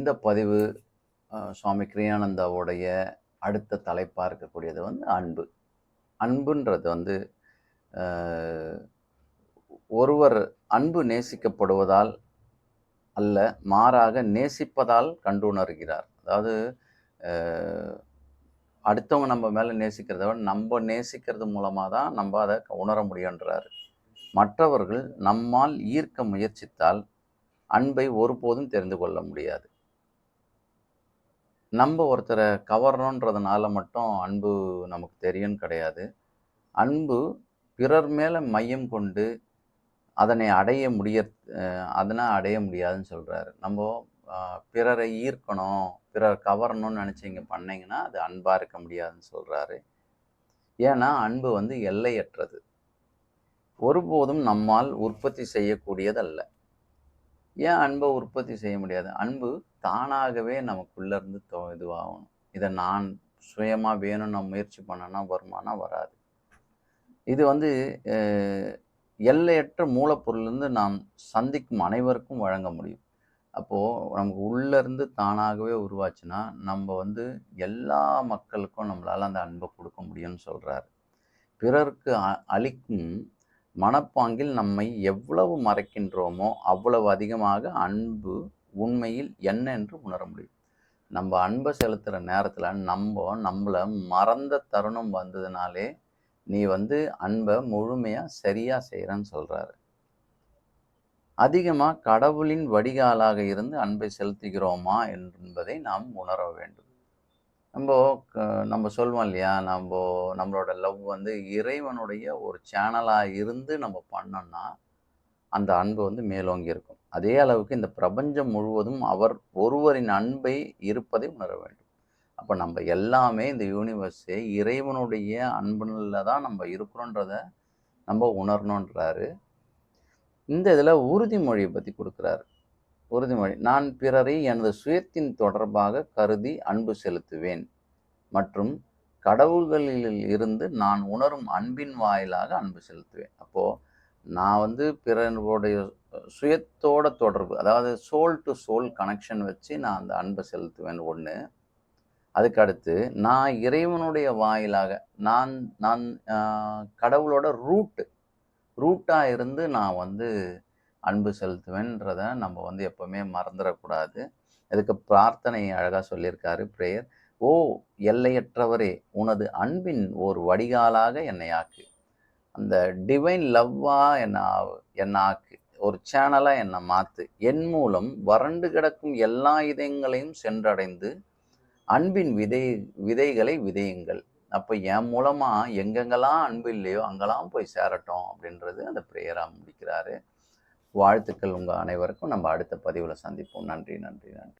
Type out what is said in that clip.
இந்த பதிவு சுவாமி கிரியானந்தாவுடைய அடுத்த தலைப்பாக இருக்கக்கூடியது அன்பு. அன்புன்றது ஒருவர் அன்பு நேசிக்கப்படுவதால் அல்ல, மாறாக நேசிப்பதால் கண்டுணர்கிறார். அதாவது அடுத்தவங்க நம்ம மேலே நேசிக்கிறத விட நம்ம நேசிக்கிறது மூலமாக தான் நம்ம அதை உணர முடியுன்றார். மற்றவர்கள் நம்மால் ஈர்க்க முயற்சித்தால் அன்பை ஒருபோதும் தெரிந்து கொள்ள முடியாது. நம்ம ஒருத்தரை கவரணுன்றதுனால மட்டும் அன்பு நமக்கு தெரியும்னு கிடையாது. அன்பு பிறர் மேலே மையம் கொண்டு அதனை அடைய முடியாதுன்னு சொல்கிறாரு. நம்ம பிறரை ஈர்க்கணும், பிறர் கவரணும்னு நினச்சிங்க பண்ணிங்கன்னா அது அன்பாக இருக்க முடியாதுன்னு சொல்கிறாரு. ஏன்னா அன்பு எல்லையற்றது, ஒருபோதும் நம்மால் உற்பத்தி செய்யக்கூடியதல்ல. ஏன் அன்பை உற்பத்தி செய்ய முடியாது? அன்பு தானாகவே நமக்குள்ளேருந்து இதுவாகணும். இதை நான் சுயமாக வேணும்னு நான் முயற்சி பண்ணேன்னா வருமானா வராது. இது எல்லையற்ற மூலப்பொருள்லேருந்து நாம் சந்திக்கும் அனைவருக்கும் வழங்க முடியும். அப்போது நமக்கு உள்ளேருந்து தானாகவே உருவாச்சுன்னா நம்ம எல்லா மக்களுக்கும் நம்மளால் அந்த அன்பை கொடுக்க முடியும்னு சொல்கிறாரு. பிறருக்கு அளிக்கும் மனப்பாங்கில் நம்மை எவ்வளவு மறைக்கின்றோமோ அவ்வளவு அதிகமாக அன்பு உண்மையில் என்ன என்று உணர முடியும். நம்ம அன்பை செலுத்துகிற நேரத்தில் நம்மளை மறந்த தருணம் வந்ததுனாலே நீ அன்பை முழுமையாக சரியாக செய்கிறன்னு சொல்கிறாரு. அதிகமாக கடவுளின் வடிகாலாக இருந்து அன்பை செலுத்துகிறோமா என்பதை நாம் உணர வேண்டும். நம்ம சொல்லுவோம் இல்லையா, நம்மளோட லவ் இறைவனுடைய ஒரு சேனலாக இருந்து நம்ம பண்ணோம்னா அந்த அன்பு மேலோங்கி இருக்கும். அதே அளவுக்கு இந்த பிரபஞ்சம் முழுவதும் அவர் ஒருவரின் அன்பை இருப்பதை உணர வேண்டும். அப்போ நம்ம எல்லாமே இந்த யூனிவர்ஸே இறைவனுடைய அன்புல தான் நம்ம இருக்கிறோன்றத நம்ம உணரணுன்றாரு. இந்த இதில் உறுதிமொழியை பற்றி கொடுக்குறாரு. உறுதிமொழி: நான் பிறரை எனது சுயத்தின் தொடர்பாக கருதி அன்பு செலுத்துவேன் மற்றும் கடவுள்களில் இருந்து நான் உணரும் அன்பின் வாயிலாக அன்பு செலுத்துவேன். அப்போது நான் பிறனுடைய சுயத்தோட தொடர்பு, அதாவது சோல் டு சோல் கனெக்ஷன் வச்சு நான் அந்த அன்பை செலுத்துவேன் ஒன்று. அதுக்கடுத்து நான் இறைவனுடைய வாயிலாக நான் கடவுளோட ரூட்டாக இருந்து நான் அன்பு செலுத்துவேன்றதை நம்ம எப்போவுமே மறந்துடக்கூடாது. அதுக்கு பிரார்த்தனை அழகாக சொல்லியிருக்காரு, ப்ரேயர்: ஓ எல்லையற்றவரே, உனது அன்பின் ஒரு வடிகாலாக என்னை ஆக்கு. அந்த டிவைன் லவ்வாக என்னை ஆக்கு, ஒரு சேனலாக என்னை மாற்று. என் மூலம் வறண்டு கிடக்கும் எல்லா இதயங்களையும் சென்றடைந்து அன்பின் விதைகளை விதையுங்கள். அப்போ என் மூலமாக எங்கெங்கெல்லாம் அன்பு இல்லையோ அங்கெல்லாம் போய் சேரட்டும் அப்படின்றது அந்த ப்ரேயராக முடிக்கிறாரு. வாழ்த்துக்கள் உங்கள் அனைவருக்கும். நம்ம அடுத்த பதிவில் சந்திப்போம். நன்றி.